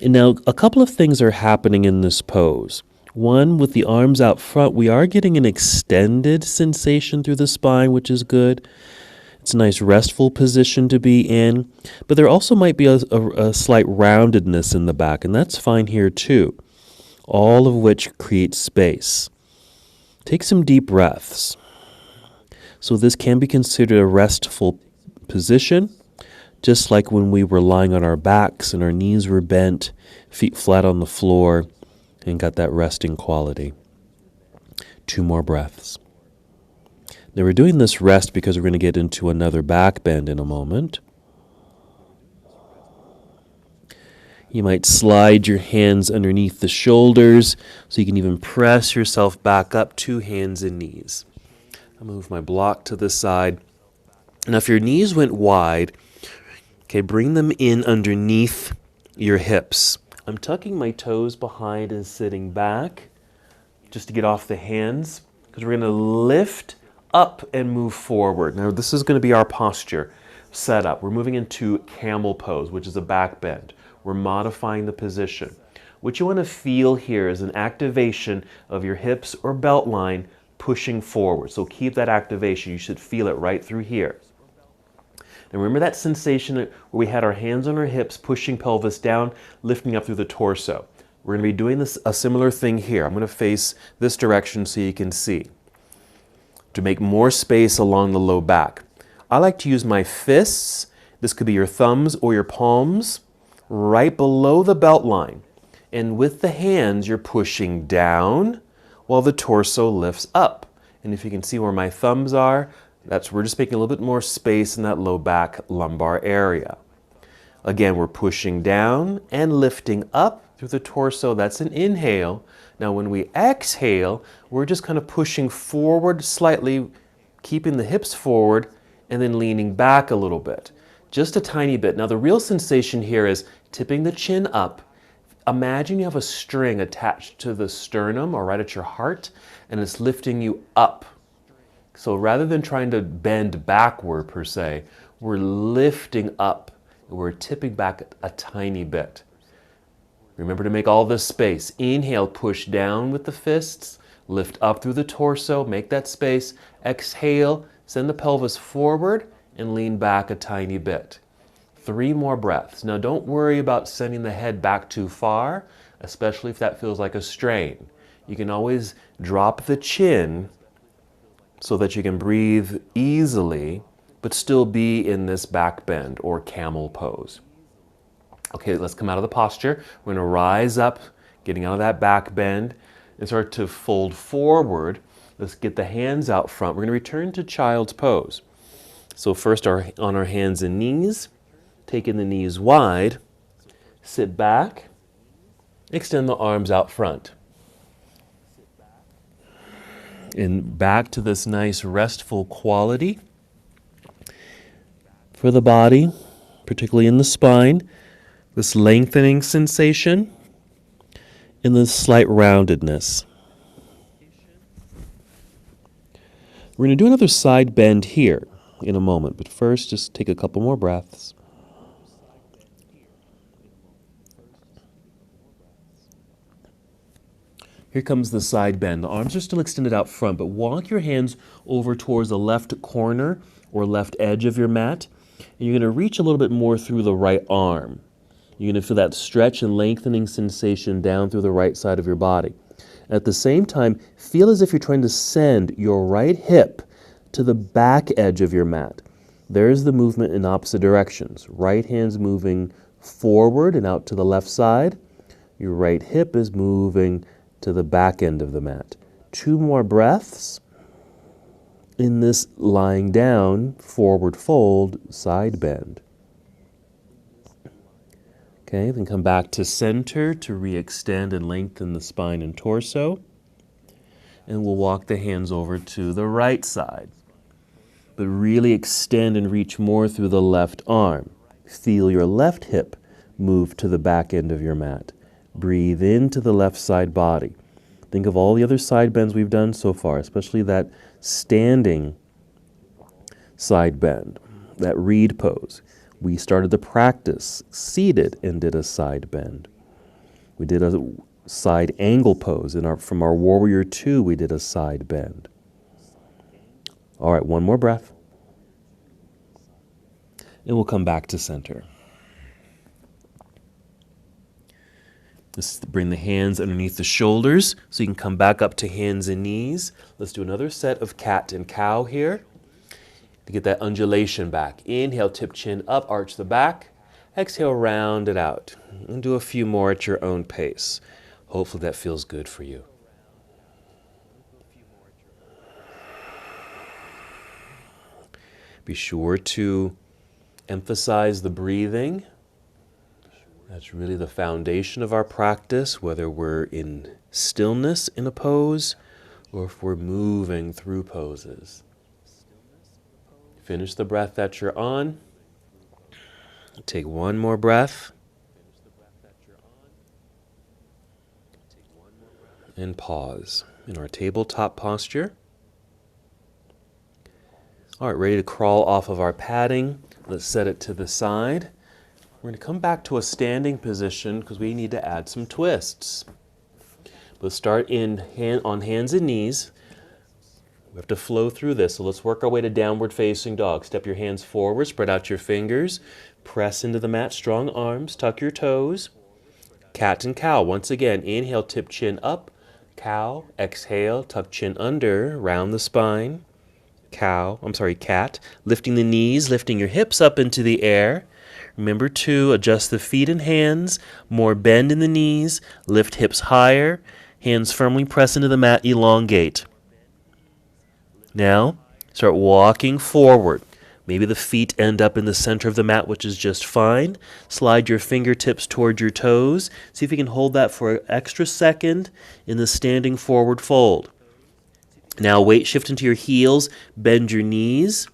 Speaker 1: And now a couple of things are happening in this pose. One, with the arms out front, we are getting an extended sensation through the spine, which is good. It's a nice restful position to be in. But there also might be a slight roundedness in the back, and that's fine here too. All of which creates space. Take some deep breaths. So this can be considered a restful position, just like when we were lying on our backs and our knees were bent, feet flat on the floor, and got that resting quality. 2 more breaths. Now we're doing this rest because we're going to get into another back bend in a moment. You might slide your hands underneath the shoulders so you can even press yourself back up to hands and knees. I'll move my block to the side. Now if your knees went wide, okay, bring them in underneath your hips. I'm tucking my toes behind and sitting back just to get off the hands because we're going to lift up and move forward. Now this is going to be our posture setup. We're moving into camel pose, which is a back bend. We're modifying the position. What you want to feel here is an activation of your hips or belt line pushing forward. So keep that activation. You should feel it right through here. And remember that sensation where we had our hands on our hips, pushing pelvis down, lifting up through the torso. We're going to be doing a similar thing here. I'm going to face this direction so you can see. To make more space along the low back. I like to use my fists. This could be your thumbs or your palms, right below the belt line. And with the hands, you're pushing down while the torso lifts up. And if you can see where my thumbs are, We're just making a little bit more space in that low back lumbar area. Again, we're pushing down and lifting up through the torso. That's an inhale. Now when we exhale, we're just kind of pushing forward slightly, keeping the hips forward, and then leaning back a little bit. Just a tiny bit. Now the real sensation here is tipping the chin up. Imagine you have a string attached to the sternum or right at your heart, and it's lifting you up. So rather than trying to bend backward per se, we're lifting up. We're tipping back a tiny bit. Remember to make all this space. Inhale, push down with the fists, lift up through the torso, make that space. Exhale, send the pelvis forward and lean back a tiny bit. 3 more breaths. Now don't worry about sending the head back too far, especially if that feels like a strain. You can always drop the chin so that you can breathe easily, but still be in this back bend or camel pose. Okay, let's come out of the posture. We're going to rise up, getting out of that back bend, and start to fold forward. Let's get the hands out front. We're going to return to child's pose. So first on our hands and knees, taking the knees wide, sit back, extend the arms out front. And back to this nice restful quality for the body, particularly in the spine, this lengthening sensation and this slight roundedness. We're going to do another side bend here in a moment, but first just take a couple more breaths. Here comes the side bend. The arms are still extended out front, but walk your hands over towards the left corner or left edge of your mat. And you're going to reach a little bit more through the right arm. You're going to feel that stretch and lengthening sensation down through the right side of your body. At the same time, feel as if you're trying to send your right hip to the back edge of your mat. There's the movement in opposite directions. Right hand's moving forward and out to the left side. Your right hip is moving to the back end of the mat. 2 more breaths in this lying down, forward fold, side bend. Okay, then come back to center to re-extend and lengthen the spine and torso. And we'll walk the hands over to the right side. But really extend and reach more through the left arm. Feel your left hip move to the back end of your mat. Breathe into the left side body. Think of all the other side bends we've done so far, especially that standing side bend, that reed pose. We started the practice seated and did a side bend. We did a side angle pose. From our Warrior 2, we did a side bend. All right, 1 more breath. And we'll come back to center. Just bring the hands underneath the shoulders so you can come back up to hands and knees. Let's do another set of cat and cow here to get that undulation back. Inhale, tip chin up, arch the back. Exhale, round it out. And do a few more at your own pace. Hopefully that feels good for you. Be sure to emphasize the breathing. That's really the foundation of our practice, whether we're in stillness in a pose or if we're moving through poses. Finish the breath that you're on. Take 1 more breath. And pause in our tabletop posture. All right, ready to crawl off of our padding. Let's set it to the side. We're going to come back to a standing position because we need to add some twists. Let's start on hands and knees. We have to flow through this, so let's work our way to downward facing dog. Step your hands forward, spread out your fingers, press into the mat, strong arms, tuck your toes. Cat and cow. Once again, inhale, tip chin up. Cow. Exhale, tuck chin under, round the spine. Cat. Lifting the knees, lifting your hips up into the air. Remember to adjust the feet and hands, more bend in the knees, lift hips higher, hands firmly press into the mat, elongate. Now,
Speaker 2: Start walking forward. Maybe the feet end up in the center of the mat, which is just fine. Slide your fingertips toward your toes. See if you can hold that for an extra second in the standing forward fold. Now weight shift into your heels. Bend your knees.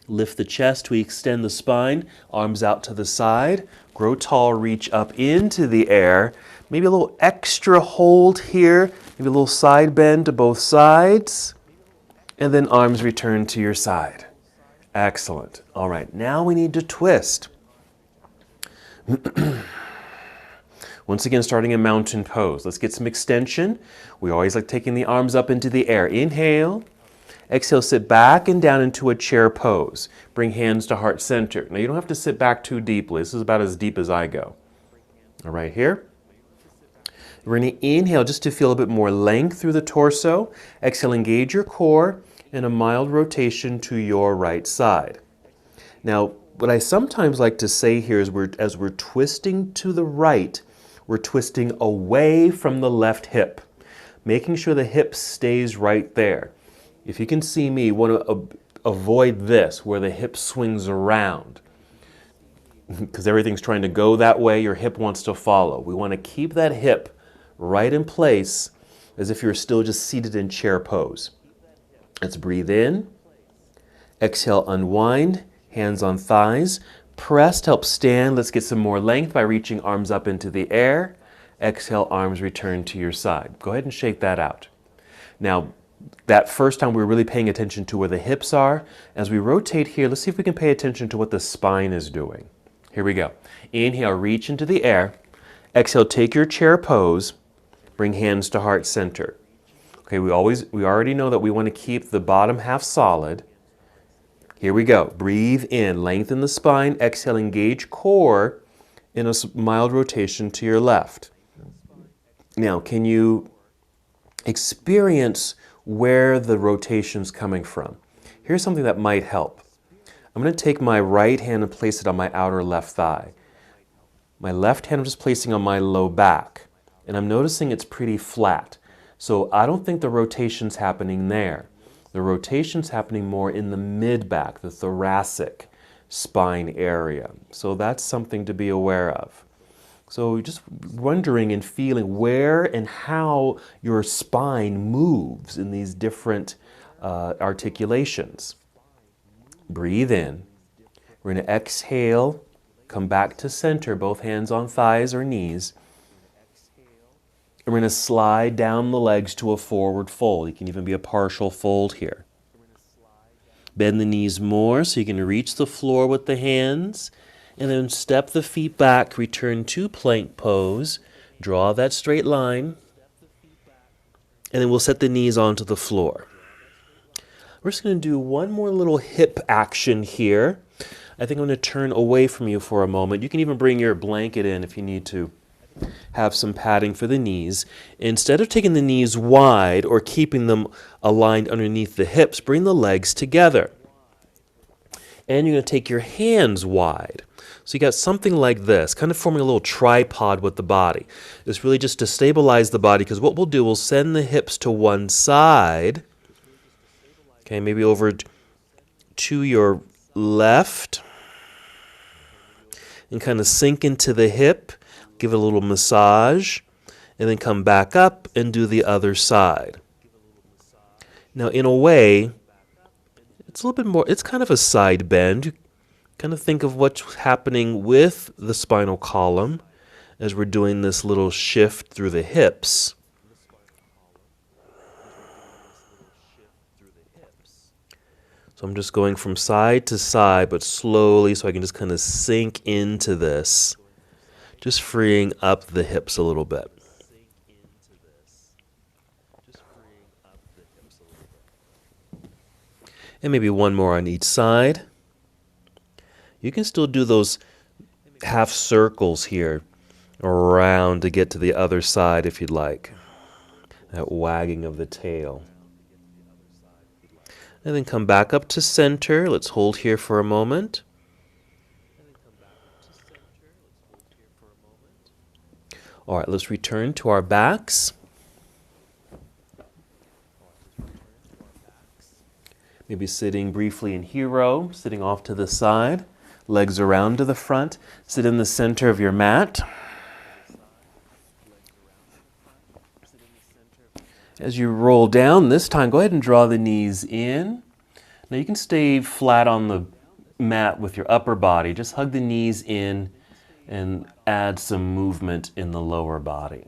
Speaker 2: Lift the chest. We extend the spine. Arms out to the side. Grow tall. Reach up into the air. Maybe a little extra hold here. Maybe a little side bend to both sides. And then arms return to your side. Excellent. All right, now we need to twist. Once again, starting in mountain pose. Let's get some extension. We always like taking the arms up into the air. Inhale. Exhale, sit back and down into a chair pose. Bring hands to heart center. Now, you don't have to sit back too deeply. This is about as deep as I go. All right, here. We're going to inhale just to feel a bit more length through the torso. Exhale, engage your core. And a mild rotation to your right side. Now, what I sometimes like to say here is as we're twisting to the right, we're twisting away from the left hip, making sure the hip stays right there. If you can see me, you want to avoid this, where the hip swings around. Because everything's trying to go that way, your hip wants to follow. We want to keep that hip right in place as if you're still just seated in chair pose. Let's breathe in. Exhale, unwind. Hands on thighs. Press to help stand. Let's get some more length by reaching arms up into the air. Exhale, arms return to your side. Go ahead and shake that out. Now, that first time we were really paying attention to where the hips are. As we rotate here, let's see if we can pay attention to what the spine is doing. Here we go. Inhale, reach into the air. Exhale, take your chair pose. Bring hands to heart center. Okay, we already know that we want to keep the bottom half solid. Here we go. Breathe in, lengthen the spine. Exhale, engage core in a mild rotation to your left. Now, can you experience where the rotation's coming from? Here's something that might help. I'm going to take my right hand and place it on my outer left thigh. My left hand I'm just placing on my low back, and I'm noticing it's pretty flat. So I don't think the rotation's happening there. The rotation's happening more in the mid-back, the thoracic spine area. So that's something to be aware of. So just wondering and feeling where and how your spine moves in these different articulations. Breathe in. We're going to exhale, come back to center, both hands on thighs or knees. We're going to slide down the legs to a forward fold. It can even be a partial fold here. Bend the knees more so you can reach the floor with the hands. And then step the feet back, return to plank pose. Draw that straight line. And then we'll set the knees onto the floor. We're just going to do one more little hip action here. I think I'm going to turn away from you for a moment. You can even bring your blanket in if you need to have some padding for the knees. Instead of taking the knees wide or keeping them aligned underneath the hips, bring the legs together. And you're going to take your hands wide. So you got something like this, kind of forming a little tripod with the body. It's really just to stabilize the body, because what we'll do, we'll send the hips to one side. Okay, maybe over to your left. And kind of sink into the hip. Give it a little massage, and then come back up and do the other side. Now, in a way, it's a little bit more, it's kind of a side bend. You kind of think of what's happening with the spinal column as we're doing this little shift through the hips. So I'm just going from side to side, but slowly, so I can just kind of sink into this. Just freeing up the hips a little bit. And maybe one more on each side. You can still do those half circles here around to get to the other side if you'd like. That wagging of the tail. And then come back up to center. Let's hold here for a moment. All right, let's return to our backs. Maybe sitting briefly in hero, sitting off to the side, legs around to the front. Sit in the center of your mat. As you roll down, this time go ahead and draw the knees in. Now you can stay flat on the mat with your upper body. Just hug the knees in and add some movement in the lower body.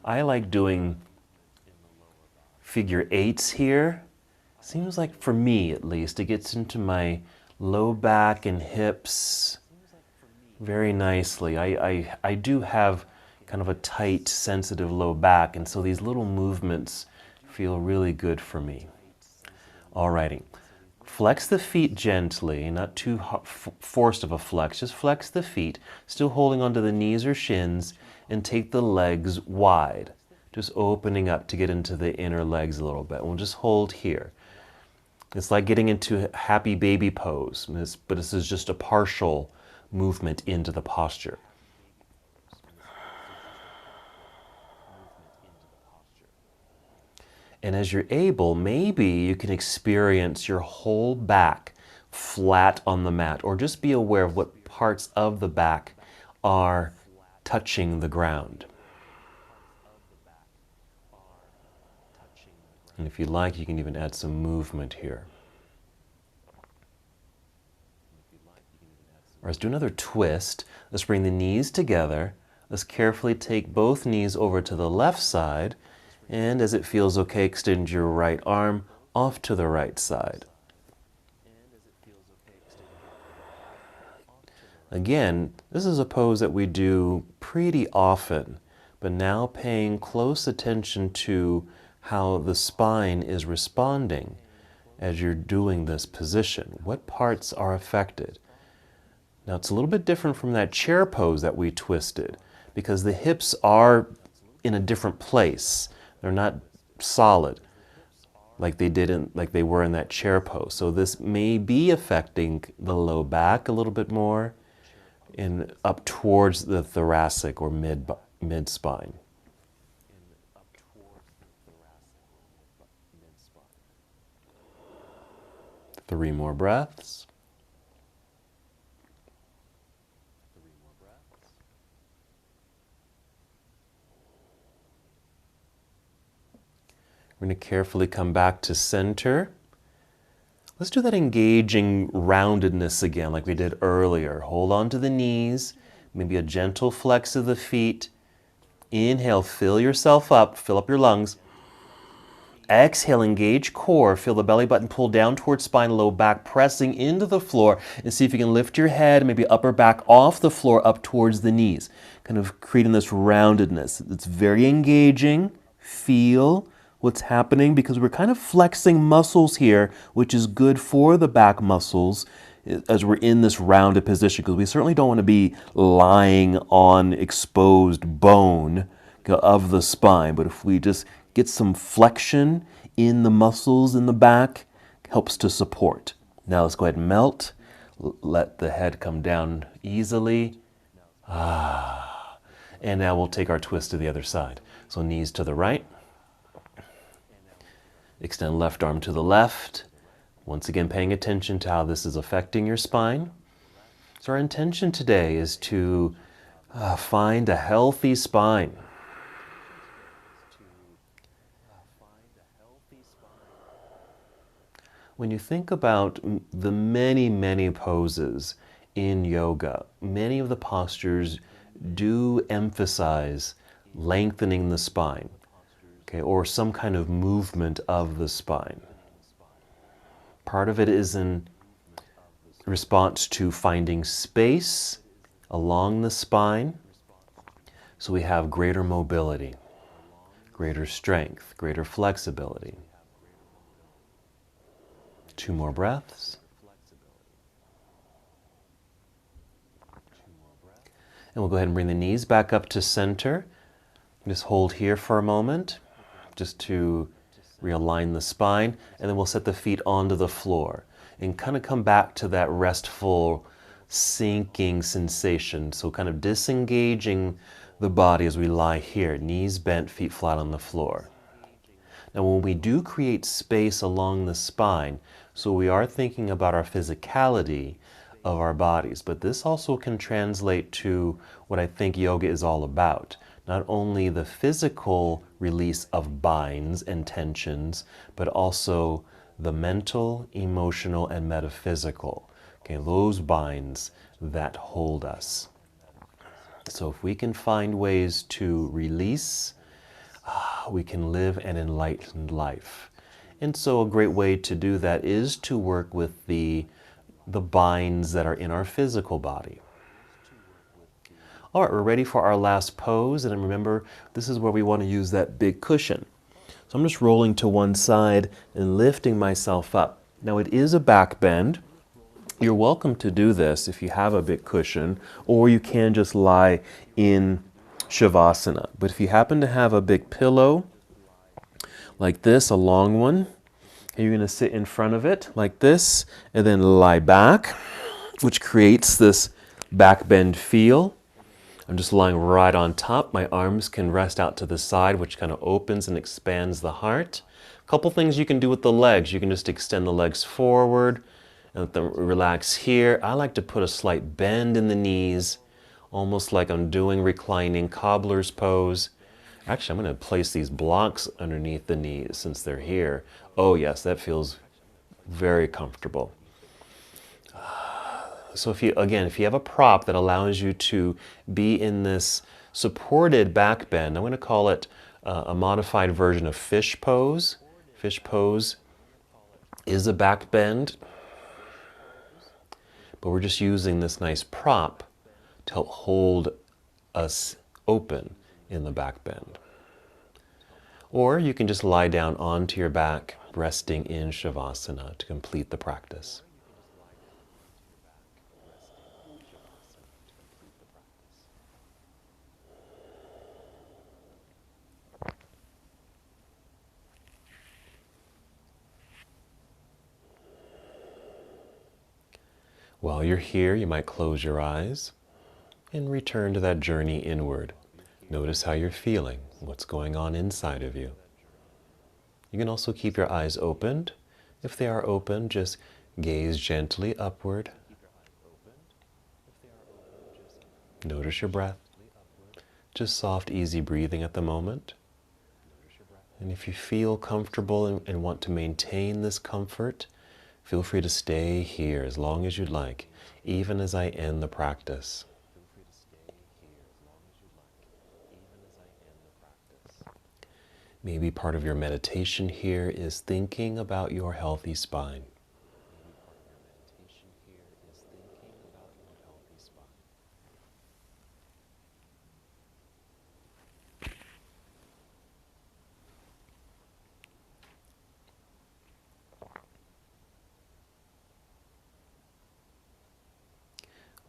Speaker 2: I like doing figure eights here. Seems like, for me at least, it gets into my low back and hips very nicely. I do have kind of a tight, sensitive low back, and so these little movements feel really good for me. Alrighty. Flex the feet gently, not too forced of a flex. Just flex the feet, still holding onto the knees or shins, and take the legs wide. Just opening up to get into the inner legs a little bit. We'll just hold here. It's like getting into happy baby pose, but this is just a partial movement into the posture. And as you're able, maybe you can experience your whole back flat on the mat, or just be aware of what parts of the back are touching the ground. And if you like, you can even add some movement here. Or let's do another twist. Let's bring the knees together. Let's carefully take both knees over to the left side. And as it feels okay, extend your right arm off to the right side. Again, this is a pose that we do pretty often, but now paying close attention to how the spine is responding as you're doing this position. What parts are affected? Now it's a little bit different from that chair pose that we twisted, because the hips are in a different place. They're not solid like they were in that chair pose. So this may be affecting the low back a little bit more and up towards the thoracic or mid spine. 3 more breaths. We're going to carefully come back to center. Let's do that engaging roundedness again like we did earlier. Hold on to the knees, maybe a gentle flex of the feet. Inhale, fill yourself up, fill up your lungs. Exhale, engage core. Feel the belly button pull down towards spine, low back, pressing into the floor. And see if you can lift your head, maybe upper back off the floor up towards the knees. Kind of creating this roundedness. It's very engaging. Feel what's happening because we're kind of flexing muscles here, which is good for the back muscles as we're in this rounded position, because we certainly don't want to be lying on exposed bone of the spine. But if we just get some flexion in the muscles in the back, helps to support. Now let's go ahead and melt. Let the head come down easily. And now we'll take our twist to the other side. So knees to the right. Extend left arm to the left. Once again, paying attention to how this is affecting your spine. So our intention today is to find a healthy spine. When you think about the many, many poses in yoga, many of the postures do emphasize lengthening the spine, okay, or some kind of movement of the spine. Part of it is in response to finding space along the spine, so we have greater mobility, greater strength, greater flexibility. 2 more breaths. And we'll go ahead and bring the knees back up to center. Just hold here for a moment, just to realign the spine, and then we'll set the feet onto the floor and kind of come back to that restful, sinking sensation. So kind of disengaging the body as we lie here, knees bent, feet flat on the floor. Now, when we do create space along the spine, so we are thinking about our physicality of our bodies, but this also can translate to what I think yoga is all about. Not only the physical release of binds and tensions, but also the mental, emotional, and metaphysical. Okay, those binds that hold us. So if we can find ways to release, we can live an enlightened life. And so a great way to do that is to work with the binds that are in our physical body. All right, we're ready for our last pose. And remember, this is where we want to use that big cushion. So I'm just rolling to one side and lifting myself up. Now it is a back bend. You're welcome to do this if you have a big cushion, or you can just lie in Shavasana. But if you happen to have a big pillow like this, a long one, you're going to sit in front of it like this and then lie back, which creates this back bend feel. I'm just lying right on top. My arms can rest out to the side, which kind of opens and expands the heart. A couple things you can do with the legs. You can just extend the legs forward and let them relax here. I like to put a slight bend in the knees, almost like I'm doing reclining cobbler's pose. Actually, I'm going to place these blocks underneath the knees since they're here. Oh yes, that feels very comfortable. So if you have a prop that allows you to be in this supported back bend, I'm going to call it a modified version of fish pose. Fish pose is a back bend, but we're just using this nice prop to help hold us open in the back bend. Or you can just lie down onto your back, resting in Shavasana to complete the practice. While you're here, you might close your eyes and return to that journey inward. Notice how you're feeling, what's going on inside of you. You can also keep your eyes opened. If they are open, just gaze gently upward. Notice your breath. Just soft, easy breathing at the moment. And if you feel comfortable and want to maintain this comfort, feel free to stay here as long as you'd like, even as I end the practice. Maybe part of your meditation here is thinking about your healthy spine.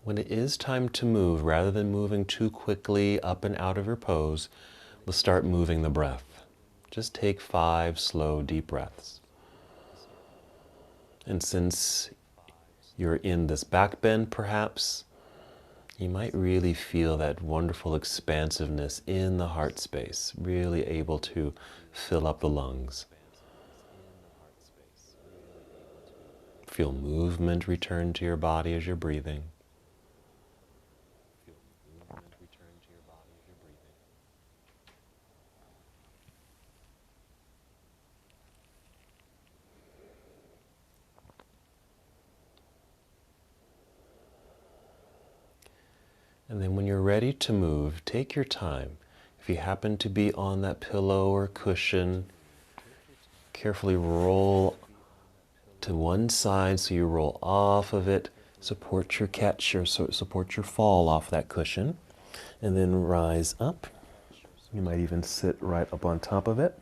Speaker 2: When it is time to move, rather than moving too quickly up and out of your pose, let's start moving the breath. Just take 5 slow, deep breaths. And since you're in this back bend, perhaps, you might really feel that wonderful expansiveness in the heart space, really able to fill up the lungs. Feel movement return to your body as you're breathing. And then when you're ready to move, take your time. If you happen to be on that pillow or cushion, carefully roll to one side so you roll off of it. Support your catch or support your fall off that cushion. And then rise up. You might even sit right up on top of it.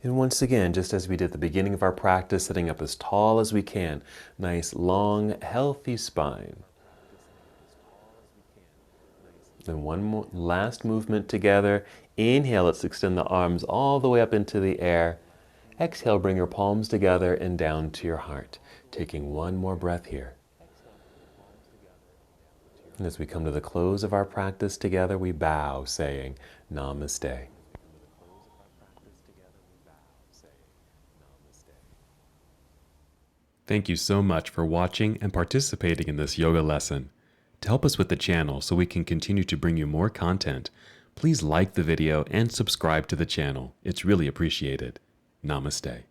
Speaker 2: And once again, just as we did at the beginning of our practice, sitting up as tall as we can. Nice, long, healthy spine. Then one more, last movement together. Inhale, let's extend the arms all the way up into the air. Exhale, bring your palms together and down to your heart. Taking one more breath here.
Speaker 1: And as we come to the close of our practice together, we bow, saying, Namaste. Thank you so much for watching and participating in this yoga lesson. To help us with the channel so we can continue to bring you more content, please like the video and subscribe to the channel. It's really appreciated. Namaste.